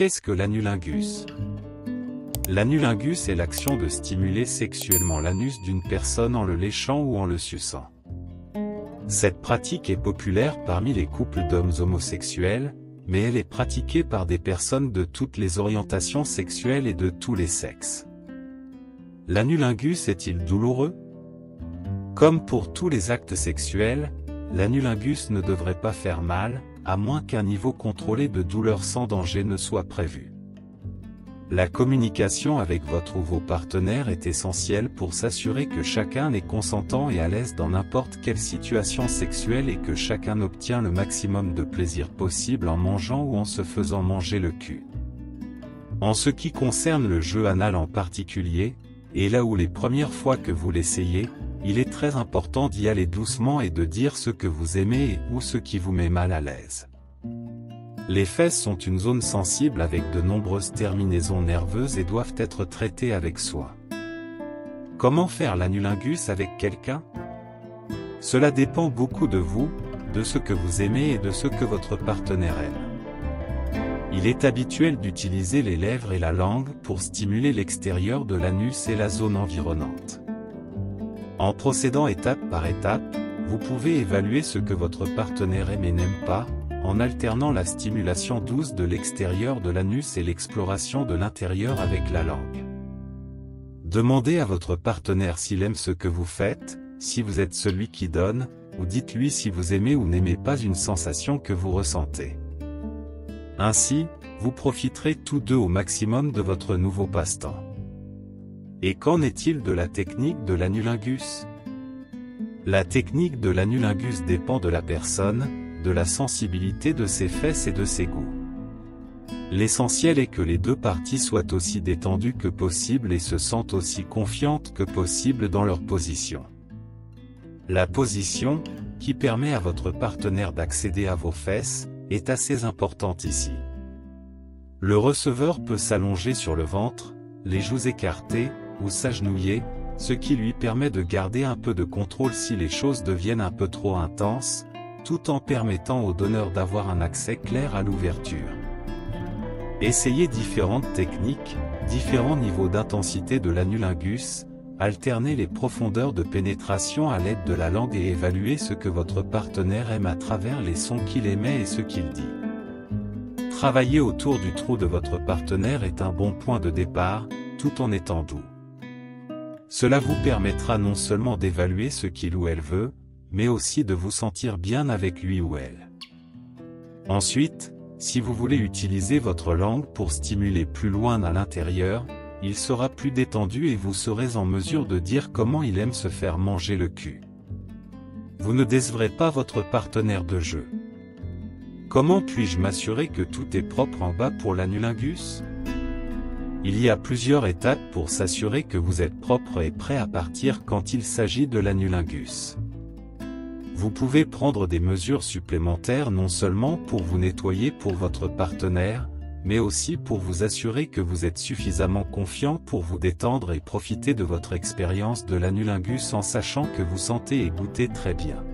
Qu'est-ce que l'anulingus? L'anulingus est l'action de stimuler sexuellement l'anus d'une personne en le léchant ou en le suçant. Cette pratique est populaire parmi les couples d'hommes homosexuels, mais elle est pratiquée par des personnes de toutes les orientations sexuelles et de tous les sexes. L'anulingus est-il douloureux? Comme pour tous les actes sexuels, l'anulingus ne devrait pas faire mal, à moins qu'un niveau contrôlé de douleur sans danger ne soit prévu. La communication avec votre ou vos partenaires est essentielle pour s'assurer que chacun est consentant et à l'aise dans n'importe quelle situation sexuelle et que chacun obtient le maximum de plaisir possible en mangeant ou en se faisant manger le cul. En ce qui concerne le jeu anal en particulier, et là où les premières fois que vous l'essayez, il est très important d'y aller doucement et de dire ce que vous aimez ou ce qui vous met mal à l'aise. Les fesses sont une zone sensible avec de nombreuses terminaisons nerveuses et doivent être traitées avec soin. Comment faire l'anulingus avec quelqu'un? Cela dépend beaucoup de vous, de ce que vous aimez et de ce que votre partenaire aime. Il est habituel d'utiliser les lèvres et la langue pour stimuler l'extérieur de l'anus et la zone environnante. En procédant étape par étape, vous pouvez évaluer ce que votre partenaire aime et n'aime pas, en alternant la stimulation douce de l'extérieur de l'anus et l'exploration de l'intérieur avec la langue. Demandez à votre partenaire s'il aime ce que vous faites, si vous êtes celui qui donne, ou dites-lui si vous aimez ou n'aimez pas une sensation que vous ressentez. Ainsi, vous profiterez tous deux au maximum de votre nouveau passe-temps. Et qu'en est-il de la technique de l'anulingus? La technique de l'anulingus dépend de la personne, de la sensibilité de ses fesses et de ses goûts. L'essentiel est que les deux parties soient aussi détendues que possible et se sentent aussi confiantes que possible dans leur position. La position, qui permet à votre partenaire d'accéder à vos fesses, est assez importante ici. Le receveur peut s'allonger sur le ventre, les joues écartées, ou s'agenouiller, ce qui lui permet de garder un peu de contrôle si les choses deviennent un peu trop intenses, tout en permettant au donneur d'avoir un accès clair à l'ouverture. Essayez différentes techniques, différents niveaux d'intensité de l'anulingus, alternez les profondeurs de pénétration à l'aide de la langue et évaluez ce que votre partenaire aime à travers les sons qu'il émet et ce qu'il dit. Travailler autour du trou de votre partenaire est un bon point de départ, tout en étant doux. Cela vous permettra non seulement d'évaluer ce qu'il ou elle veut, mais aussi de vous sentir bien avec lui ou elle. Ensuite, si vous voulez utiliser votre langue pour stimuler plus loin à l'intérieur, il sera plus détendu et vous serez en mesure de dire comment il aime se faire manger le cul. Vous ne décevrez pas votre partenaire de jeu. Comment puis-je m'assurer que tout est propre en bas pour l'anulingus? Il y a plusieurs étapes pour s'assurer que vous êtes propre et prêt à partir quand il s'agit de l'anulingus. Vous pouvez prendre des mesures supplémentaires non seulement pour vous nettoyer pour votre partenaire, mais aussi pour vous assurer que vous êtes suffisamment confiant pour vous détendre et profiter de votre expérience de l'anulingus en sachant que vous sentez et goûtez très bien.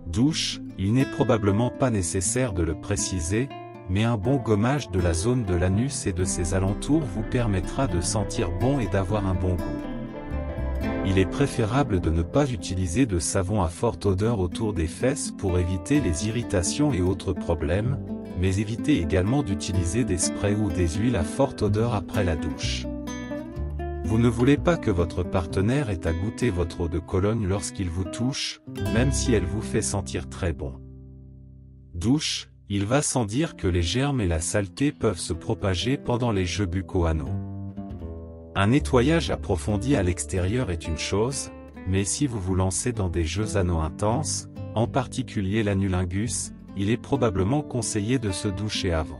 Douche, il n'est probablement pas nécessaire de le préciser, mais un bon gommage de la zone de l'anus et de ses alentours vous permettra de sentir bon et d'avoir un bon goût. Il est préférable de ne pas utiliser de savon à forte odeur autour des fesses pour éviter les irritations et autres problèmes, mais évitez également d'utiliser des sprays ou des huiles à forte odeur après la douche. Vous ne voulez pas que votre partenaire ait à goûter votre eau de Cologne lorsqu'il vous touche, même si elle vous fait sentir très bon. Douche, il va sans dire que les germes et la saleté peuvent se propager pendant les jeux bucco-anaux. Un nettoyage approfondi à l'extérieur est une chose, mais si vous vous lancez dans des jeux anaux intenses, en particulier l'anulingus, il est probablement conseillé de se doucher avant.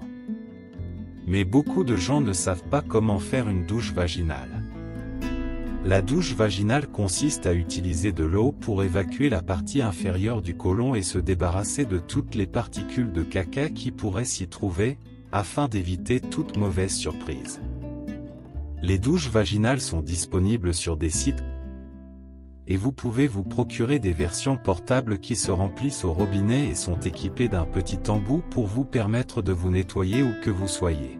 Mais beaucoup de gens ne savent pas comment faire une douche vaginale. La douche vaginale consiste à utiliser de l'eau pour évacuer la partie inférieure du côlon et se débarrasser de toutes les particules de caca qui pourraient s'y trouver, afin d'éviter toute mauvaise surprise. Les douches vaginales sont disponibles sur des sites et vous pouvez vous procurer des versions portables qui se remplissent au robinet et sont équipées d'un petit embout pour vous permettre de vous nettoyer où que vous soyez.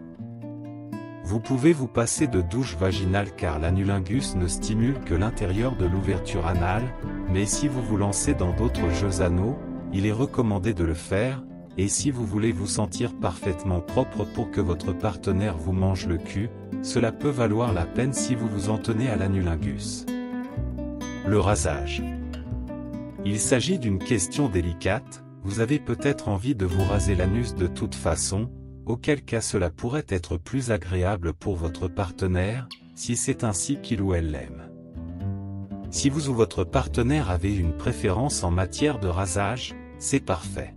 Vous pouvez vous passer de douche vaginale car l'anulingus ne stimule que l'intérieur de l'ouverture anale, mais si vous vous lancez dans d'autres jeux anaux, il est recommandé de le faire, et si vous voulez vous sentir parfaitement propre pour que votre partenaire vous mange le cul, cela peut valoir la peine si vous vous en tenez à l'anulingus. Le rasage. Il s'agit d'une question délicate, vous avez peut-être envie de vous raser l'anus de toute façon, auquel cas cela pourrait être plus agréable pour votre partenaire, si c'est ainsi qu'il ou elle l'aime. Si vous ou votre partenaire avez une préférence en matière de rasage, c'est parfait.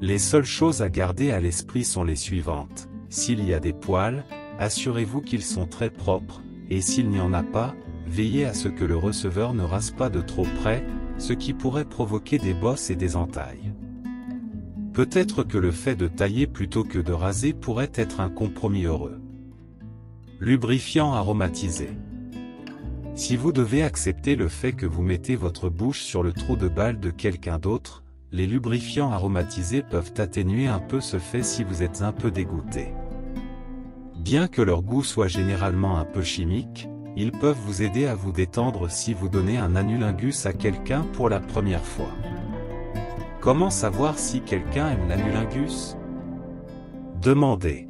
Les seules choses à garder à l'esprit sont les suivantes. S'il y a des poils, assurez-vous qu'ils sont très propres, et s'il n'y en a pas, veillez à ce que le receveur ne rase pas de trop près, ce qui pourrait provoquer des bosses et des entailles. Peut-être que le fait de tailler plutôt que de raser pourrait être un compromis heureux. Lubrifiant aromatisé. Si vous devez accepter le fait que vous mettez votre bouche sur le trou de balle de quelqu'un d'autre, les lubrifiants aromatisés peuvent atténuer un peu ce fait si vous êtes un peu dégoûté. Bien que leur goût soit généralement un peu chimique, ils peuvent vous aider à vous détendre si vous donnez un anulingus à quelqu'un pour la première fois. Comment savoir si quelqu'un aime l'anulingus? Demandez.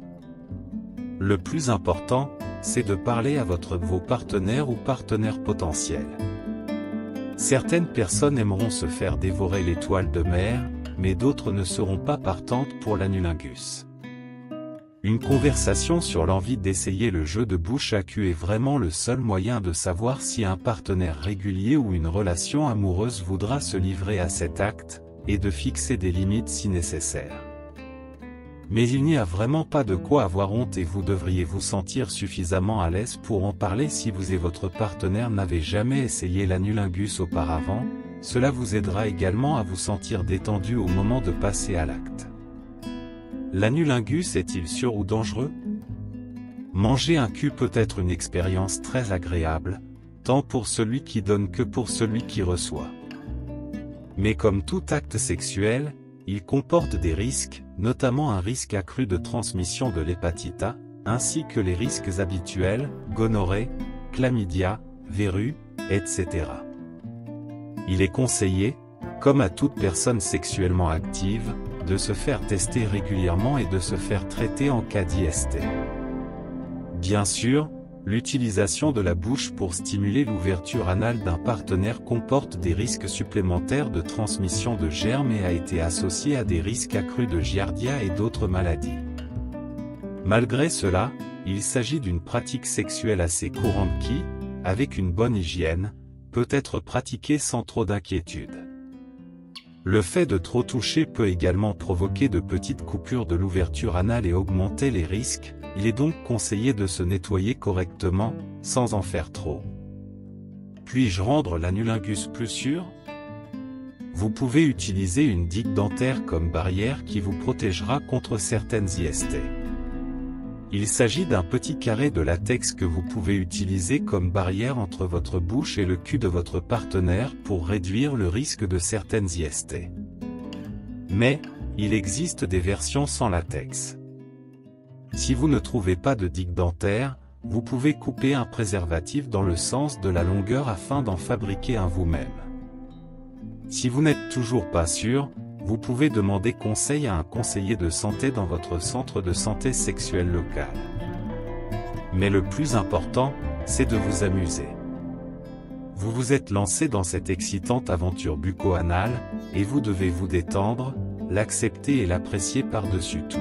Le plus important, c'est de parler à vos partenaires ou partenaires potentiels. Certaines personnes aimeront se faire dévorer les toiles de mer, mais d'autres ne seront pas partantes pour l'anulingus. Une conversation sur l'envie d'essayer le jeu de bouche à cul est vraiment le seul moyen de savoir si un partenaire régulier ou une relation amoureuse voudra se livrer à cet acte, et de fixer des limites si nécessaire. Mais il n'y a vraiment pas de quoi avoir honte et vous devriez vous sentir suffisamment à l'aise pour en parler si vous et votre partenaire n'avez jamais essayé l'anulingus auparavant, cela vous aidera également à vous sentir détendu au moment de passer à l'acte. L'anulingus est-il sûr ou dangereux? Manger un cul peut être une expérience très agréable, tant pour celui qui donne que pour celui qui reçoit. Mais comme tout acte sexuel, il comporte des risques, notamment un risque accru de transmission de l'hépatite A, ainsi que les risques habituels, gonorrhée, chlamydia, verrues, etc. Il est conseillé, comme à toute personne sexuellement active, de se faire tester régulièrement et de se faire traiter en cas d'IST. Bien sûr, l'utilisation de la bouche pour stimuler l'ouverture anale d'un partenaire comporte des risques supplémentaires de transmission de germes et a été associée à des risques accrus de giardia et d'autres maladies. Malgré cela, il s'agit d'une pratique sexuelle assez courante qui, avec une bonne hygiène, peut être pratiquée sans trop d'inquiétude. Le fait de trop toucher peut également provoquer de petites coupures de l'ouverture anale et augmenter les risques. Il est donc conseillé de se nettoyer correctement, sans en faire trop. Puis-je rendre l'anulingus plus sûr? Vous pouvez utiliser une digue dentaire comme barrière qui vous protégera contre certaines IST. Il s'agit d'un petit carré de latex que vous pouvez utiliser comme barrière entre votre bouche et le cul de votre partenaire pour réduire le risque de certaines IST. Mais, il existe des versions sans latex. Si vous ne trouvez pas de digue dentaire, vous pouvez couper un préservatif dans le sens de la longueur afin d'en fabriquer un vous-même. Si vous n'êtes toujours pas sûr, vous pouvez demander conseil à un conseiller de santé dans votre centre de santé sexuelle local. Mais le plus important, c'est de vous amuser. Vous vous êtes lancé dans cette excitante aventure bucco-anale, et vous devez vous détendre, l'accepter et l'apprécier par-dessus tout.